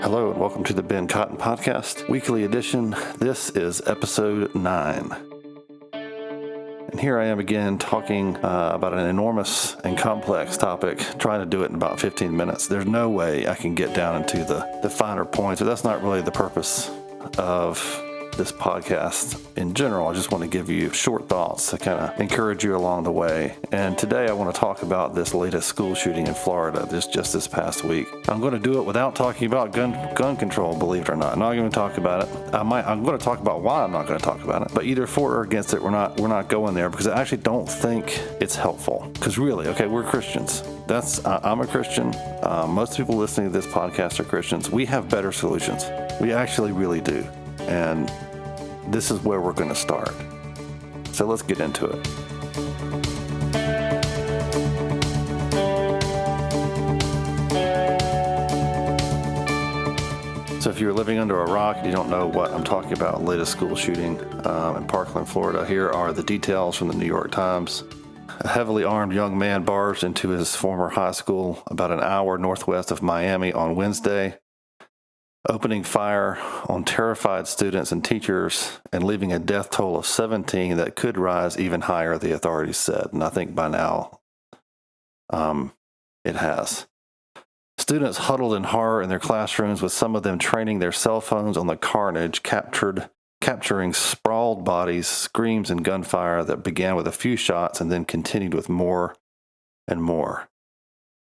Hello and welcome to the Ben Cotton Podcast, weekly edition. This is episode 9. And here I am again talking about an enormous and complex topic, trying to do it in about 15 minutes. There's no way I can get down into the finer points, but that's not really the purpose of this podcast in general. I just want to give you short thoughts to kind of encourage you along the way. And today I want to talk about this latest school shooting in Florida just this past week. I'm going to do it without talking about gun control, believe it or not. I'm not going to talk about it. I'm going to talk about why I'm not going to talk about it. But either for or against it, we're not going there, because I actually don't think it's helpful. Because really, okay, we're Christians. I'm a Christian. Most people listening to this podcast are Christians. We have better solutions. We actually really do. And this is where we're going to start. So let's get into it. So if you're living under a rock and you don't know what I'm talking about, latest school shooting in Parkland, Florida, here are the details from the New York Times. A heavily armed young man barged into his former high school about an hour northwest of Miami on Wednesday, opening fire on terrified students and teachers and leaving a death toll of 17 that could rise even higher, the authorities said. And I think by now it has. Students huddled in horror in their classrooms, with some of them training their cell phones on the carnage, capturing sprawled bodies, screams, and gunfire that began with a few shots and then continued with more and more.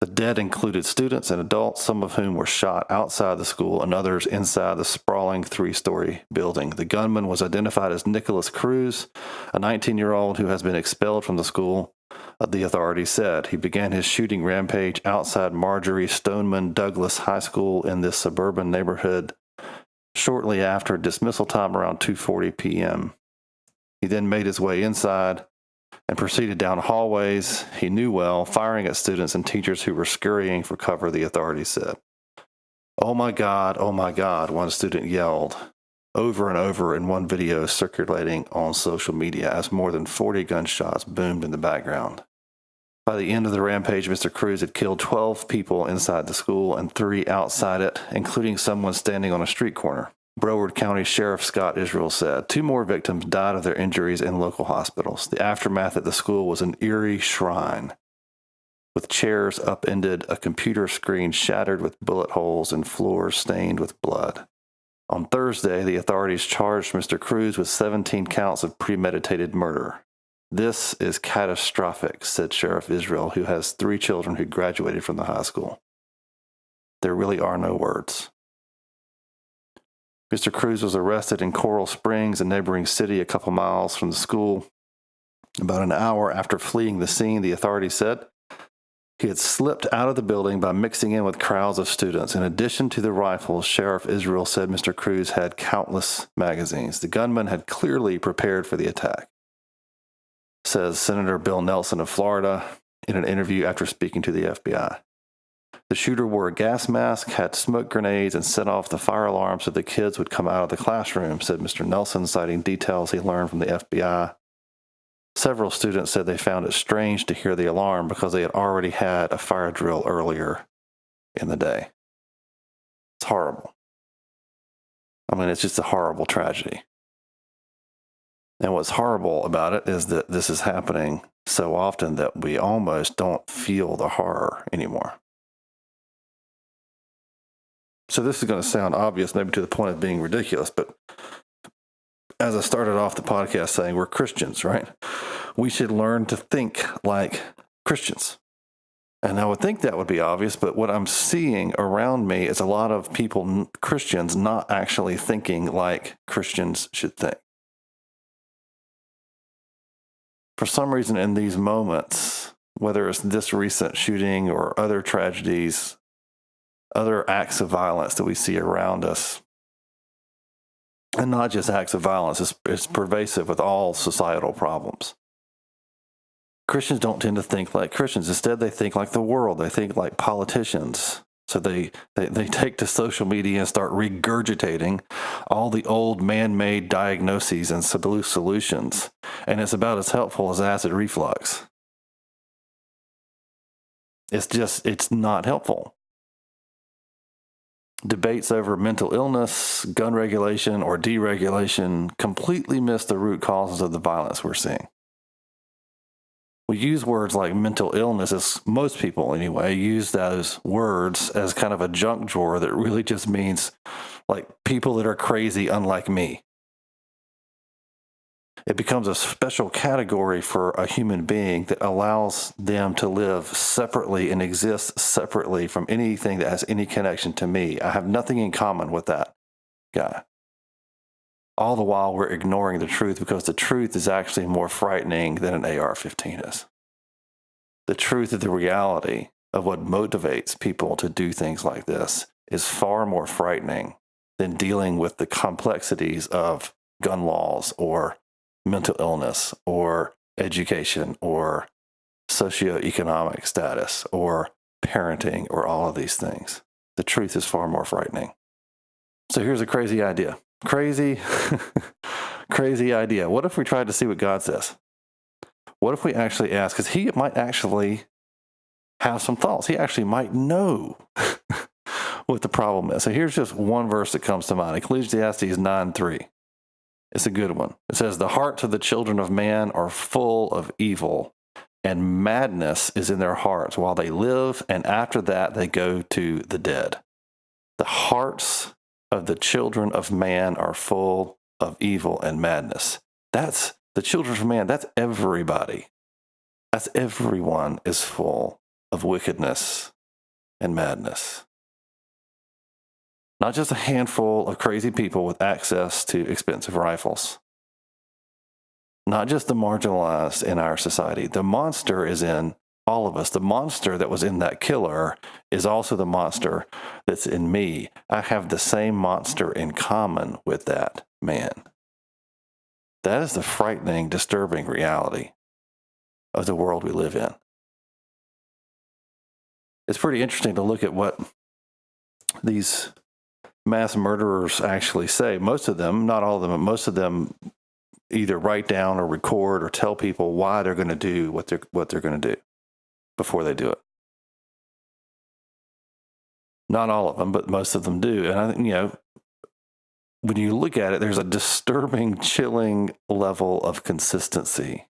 The dead included students and adults, some of whom were shot outside the school and others inside the sprawling 3-story building. The gunman was identified as Nicholas Cruz, a 19-year-old who has been expelled from the school, the authorities said. He began his shooting rampage outside Marjorie Stoneman Douglas High School in this suburban neighborhood shortly after dismissal time around 2:40 p.m. He then made his way inside and proceeded down hallways he knew well, firing at students and teachers who were scurrying for cover, the authorities said. Oh my God, one student yelled over and over in one video circulating on social media as more than 40 gunshots boomed in the background. By the end of the rampage, Mr. Cruz had killed 12 people inside the school and 3 outside it, including someone standing on a street corner. Broward County Sheriff Scott Israel said 2 more victims died of their injuries in local hospitals. The aftermath at the school was an eerie shrine, with chairs upended, a computer screen shattered with bullet holes, and floors stained with blood. On Thursday, the authorities charged Mr. Cruz with 17 counts of premeditated murder. This is catastrophic, said Sheriff Israel, who has 3 children who graduated from the high school. There really are no words. Mr. Cruz was arrested in Coral Springs, a neighboring city a couple miles from the school, about an hour after fleeing the scene, the authorities said. He had slipped out of the building by mixing in with crowds of students. In addition to the rifles, Sheriff Israel said Mr. Cruz had countless magazines. The gunman had clearly prepared for the attack, says Senator Bill Nelson of Florida in an interview after speaking to the FBI. The shooter wore a gas mask, had smoke grenades, and set off the fire alarm so the kids would come out of the classroom, said Mr. Nelson, citing details he learned from the FBI. Several students said they found it strange to hear the alarm because they had already had a fire drill earlier in the day. It's horrible. I mean, it's just a horrible tragedy. And what's horrible about it is that this is happening so often that we almost don't feel the horror anymore. So this is going to sound obvious, maybe to the point of being ridiculous, but as I started off the podcast saying, we're Christians, right? We should learn to think like Christians. And I would think that would be obvious, but what I'm seeing around me is a lot of people, Christians, not actually thinking like Christians should think. For some reason in these moments, whether it's this recent shooting or other tragedies, other acts of violence that we see around us, and not just acts of violence, it's pervasive with all societal problems. Christians don't tend to think like Christians. Instead, they think like the world. They think like politicians. So they take to social media and start regurgitating all the old man-made diagnoses and solutions. And it's about as helpful as acid reflux. It's not helpful. Debates over mental illness, gun regulation, or deregulation completely miss the root causes of the violence we're seeing. We use words like mental illness, as most people anyway use those words as kind of a junk drawer that really just means like people that are crazy, unlike me. It becomes a special category for a human being that allows them to live separately and exist separately from anything that has any connection to me. I have nothing in common with that guy. All the while we're ignoring the truth, because the truth is actually more frightening than an AR-15 is. The truth of the reality of what motivates people to do things like this is far more frightening than dealing with the complexities of gun laws or mental illness or education or socioeconomic status or parenting or all of these things. The truth is far more frightening. So here's a crazy idea. Crazy idea. What if we tried to see what God says? What if we actually ask? Because he might actually have some thoughts. He actually might know what the problem is. So here's just one verse that comes to mind. Ecclesiastes 9:3. It's a good one. It says, "The hearts of the children of man are full of evil, and madness is in their hearts while they live, and after that they go to the dead." The hearts of the children of man are full of evil and madness. That's the children of man. That's everybody. That's everyone is full of wickedness and madness. Not just a handful of crazy people with access to expensive rifles. Not just the marginalized in our society. The monster is in all of us. The monster that was in that killer is also the monster that's in me. I have the same monster in common with that man. That is the frightening, disturbing reality of the world we live in. It's pretty interesting to look at what these mass murderers actually say. Most of them, not all of them, but most of them either write down or record or tell people why they're going to do what they're going to do before they do it. Not all of them, but most of them do. And I think, when you look at it, there's a disturbing, chilling level of consistency.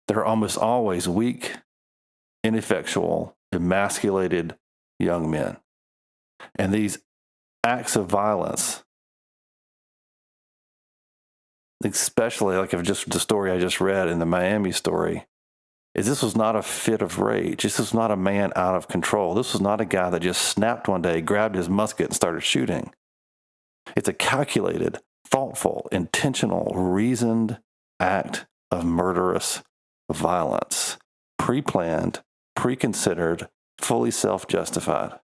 They're almost always weak, ineffectual, emasculated young men. And these acts of violence, especially like just the story I just read in the Miami story, is this was not a fit of rage. This was not a man out of control. This was not a guy that just snapped one day, grabbed his musket, and started shooting. It's a calculated, thoughtful, intentional, reasoned act of murderous violence. Pre-planned, pre-considered, fully self-justified.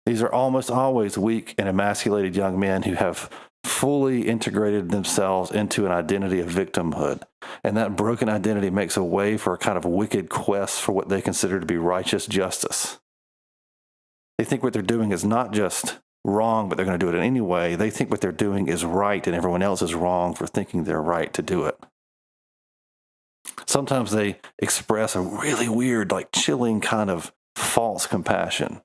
These are almost always weak and emasculated young men who have fully integrated themselves into an identity of victimhood. And that broken identity makes a way for a kind of wicked quest for what they consider to be righteous justice. They think what they're doing is not just wrong, but they're going to do it anyway. They think what they're doing is right, and everyone else is wrong for thinking they're right to do it. Sometimes they express a really weird, like chilling kind of false compassion.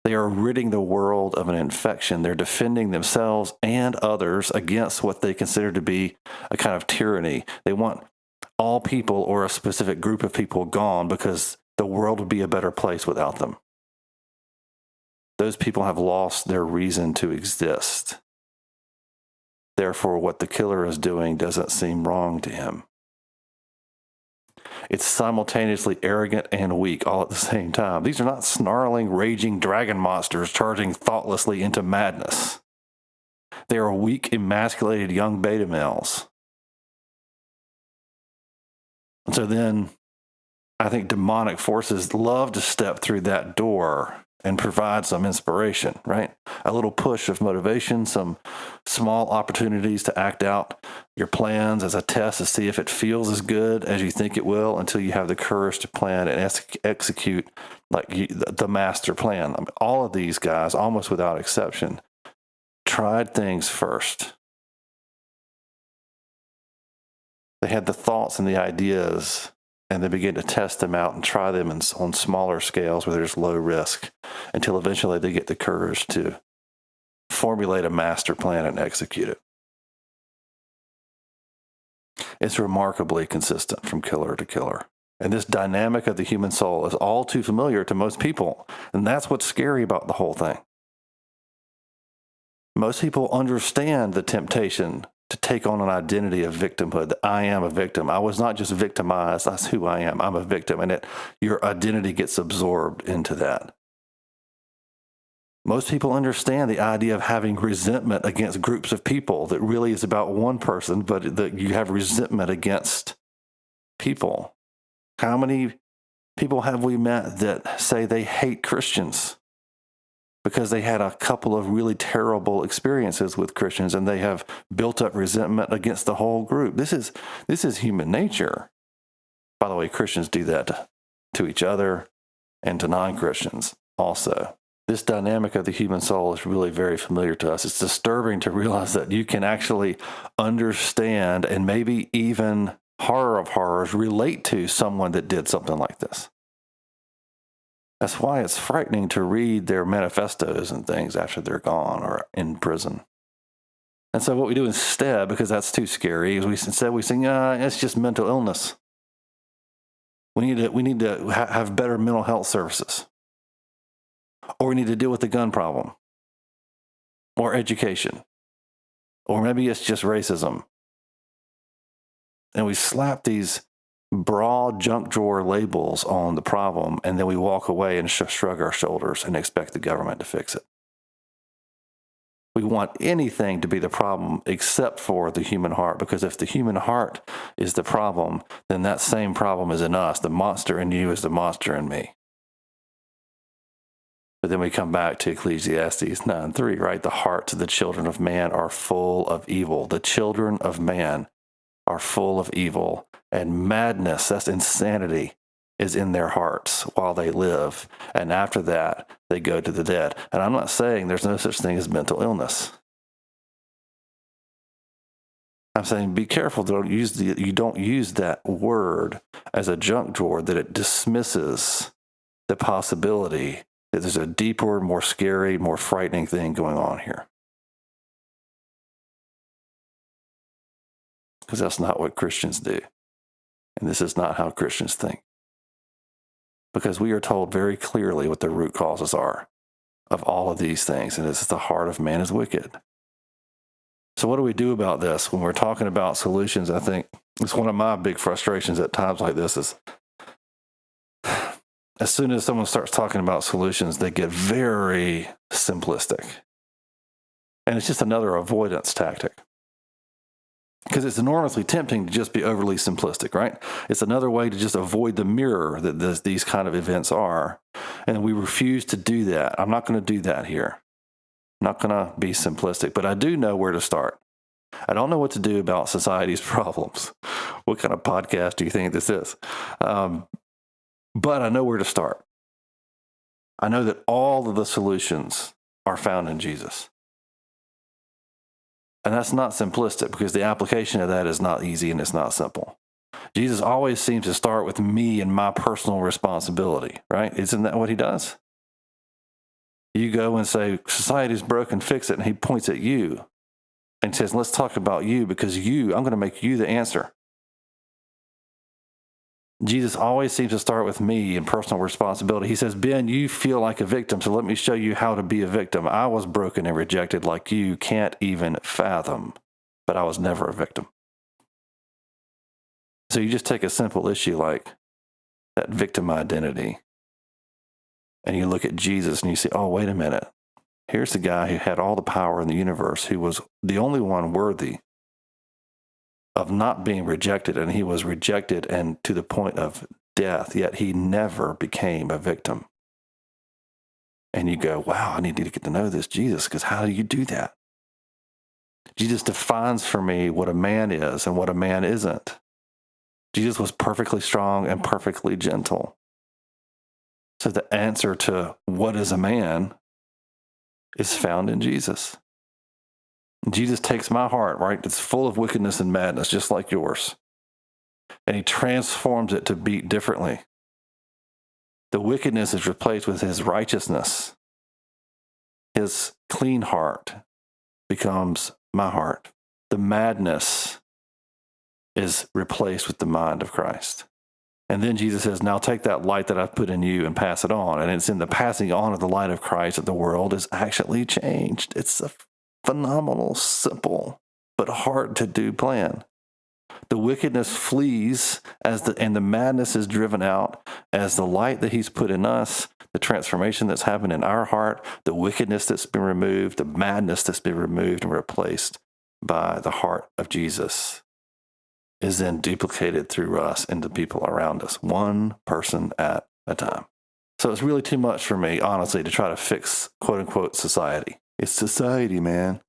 They are ridding the world of an infection. They're defending themselves and others against what they consider to be a kind of tyranny. They want all people or a specific group of people gone because the world would be a better place without them. Those people have lost their reason to exist. Therefore, what the killer is doing doesn't seem wrong to him. It's simultaneously arrogant and weak all at the same time. These are not snarling, raging dragon monsters charging thoughtlessly into madness. They are weak, emasculated young beta males. And so then I think demonic forces love to step through that door and provide some inspiration, right? A little push of motivation, some small opportunities to act out your plans as a test to see if it feels as good as you think it will until you have the courage to plan and execute the master plan. I mean, all of these guys, almost without exception, tried things first. They had the thoughts and the ideas and they begin to test them out and try them on smaller scales where there's low risk until eventually they get the courage to formulate a master plan and execute it. It's remarkably consistent from killer to killer. And this dynamic of the human soul is all too familiar to most people. And that's what's scary about the whole thing. Most people understand the temptation to take on an identity of victimhood, that I am a victim. I was not just victimized, that's who I am. I'm a victim. And your identity gets absorbed into that. Most people understand the idea of having resentment against groups of people that really is about one person, but that you have resentment against people. How many people have we met that say they hate Christians because they had a couple of really terrible experiences with Christians and they have built up resentment against the whole group? This is human nature. By the way, Christians do that to each other and to non-Christians also. This dynamic of the human soul is really very familiar to us. It's disturbing to realize that you can actually understand and maybe even horror of horrors relate to someone that did something like this. That's why it's frightening to read their manifestos and things after they're gone or in prison. And so what we do instead, because that's too scary, is we say, it's just mental illness. We need to have better mental health services. Or we need to deal with the gun problem. Or education. Or maybe it's just racism. And we slap these broad junk drawer labels on the problem, and then we walk away and shrug our shoulders and expect the government to fix it. We want anything to be the problem except for the human heart, because if the human heart is the problem, then that same problem is in us. The monster in you is the monster in me. But then we come back to Ecclesiastes 9:3, right? The hearts of the children of man are full of evil. The children of man are full of evil, and madness, that's insanity, is in their hearts while they live. And after that, they go to the dead. And I'm not saying there's no such thing as mental illness. I'm saying be careful. You don't use that word as a junk drawer, that it dismisses the possibility that there's a deeper, more scary, more frightening thing going on here. Because that's not what Christians do. And this is not how Christians think. Because we are told very clearly what the root causes are of all of these things. And it's the heart of man is wicked. So what do we do about this? When we're talking about solutions, I think it's one of my big frustrations at times like this is as soon as someone starts talking about solutions, they get very simplistic. And it's just another avoidance tactic. Because it's enormously tempting to just be overly simplistic, right? It's another way to just avoid the mirror that these kind of events are. And we refuse to do that. I'm not going to do that here. I'm not going to be simplistic, but I do know where to start. I don't know what to do about society's problems. What kind of podcast do you think this is? But I know where to start. I know that all of the solutions are found in Jesus. And that's not simplistic, because the application of that is not easy and it's not simple. Jesus always seems to start with me and my personal responsibility, right? Isn't that what he does? You go and say, society's broken, fix it. And he points at you and says, let's talk about you, because I'm going to make you the answer. Jesus always seems to start with me and personal responsibility. He says, Ben, you feel like a victim, so let me show you how to be a victim. I was broken and rejected like you can't even fathom, but I was never a victim. So you just take a simple issue like that victim identity, and you look at Jesus and you say, oh, wait a minute. Here's the guy who had all the power in the universe, who was the only one worthy of not being rejected, and he was rejected and to the point of death, yet he never became a victim. And you go, wow, I need to get to know this Jesus, because how do you do that? Jesus defines for me what a man is and what a man isn't. Jesus was perfectly strong and perfectly gentle. So the answer to what is a man is found in Jesus. Jesus takes my heart, right? It's full of wickedness and madness, just like yours. and he transforms it to beat differently. The wickedness is replaced with his righteousness. His clean heart becomes my heart. The madness is replaced with the mind of Christ. And then Jesus says, now take that light that I've put in you and pass it on. And it's in the passing on of the light of Christ that the world is actually changed. It's a phenomenal, simple, but hard to do plan. The wickedness flees and the madness is driven out as the light that he's put in us, the transformation that's happened in our heart, the wickedness that's been removed, the madness that's been removed and replaced by the heart of Jesus is then duplicated through us and the people around us, one person at a time. So it's really too much for me, honestly, to try to fix quote unquote society. It's society, man.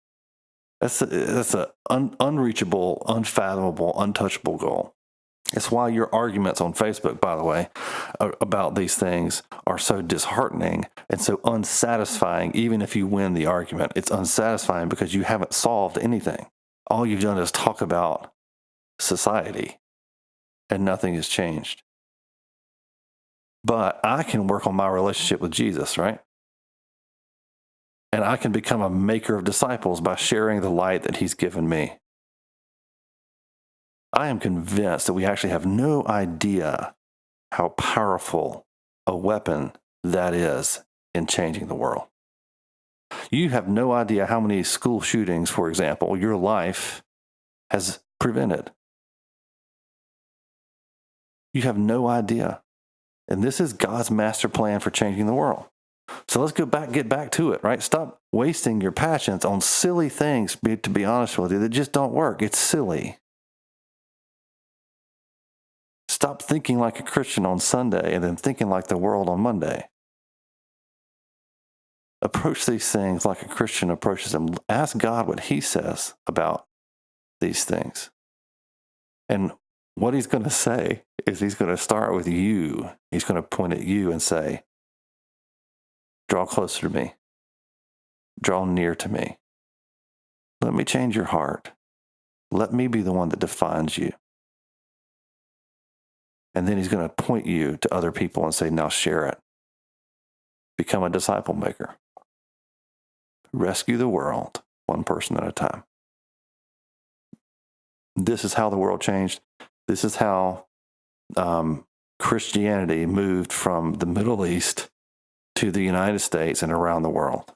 That's an unreachable, unfathomable, untouchable goal. It's why your arguments on Facebook, by the way, about these things are so disheartening and so unsatisfying. Even if you win the argument, it's unsatisfying because you haven't solved anything. All you've done is talk about society and nothing has changed. But I can work on my relationship with Jesus, right? And I can become a maker of disciples by sharing the light that he's given me. I am convinced that we actually have no idea how powerful a weapon that is in changing the world. You have no idea how many school shootings, for example, your life has prevented. You have no idea. And this is God's master plan for changing the world. So let's get back to it, right? Stop wasting your passions on silly things, to be honest with you, that just don't work. It's silly. Stop thinking like a Christian on Sunday and then thinking like the world on Monday. Approach these things like a Christian approaches them. Ask God what he says about these things. And what he's going to say is he's going to start with you. He's going to point at you and say, draw closer to me. Draw near to me. Let me change your heart. Let me be the one that defines you. And then he's going to point you to other people and say, now share it. Become a disciple maker. Rescue the world, one person at a time. This is how the world changed. This is how Christianity moved from the Middle East to the United States and around the world.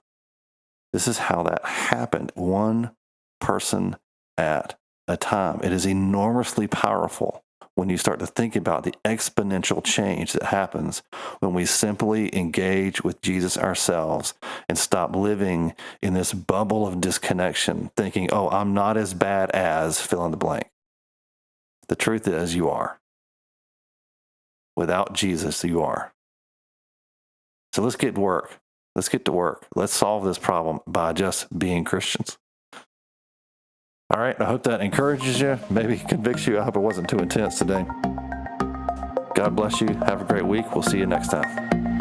This is how that happened, one person at a time. It is enormously powerful when you start to think about the exponential change that happens when we simply engage with Jesus ourselves and stop living in this bubble of disconnection, thinking, oh, I'm not as bad as fill in the blank. The truth is, you are. Without Jesus, you are. So let's get to work. Let's get to work. Let's solve this problem by just being Christians. All right, I hope that encourages you, maybe convicts you. I hope it wasn't too intense today. God bless you. Have a great week. We'll see you next time.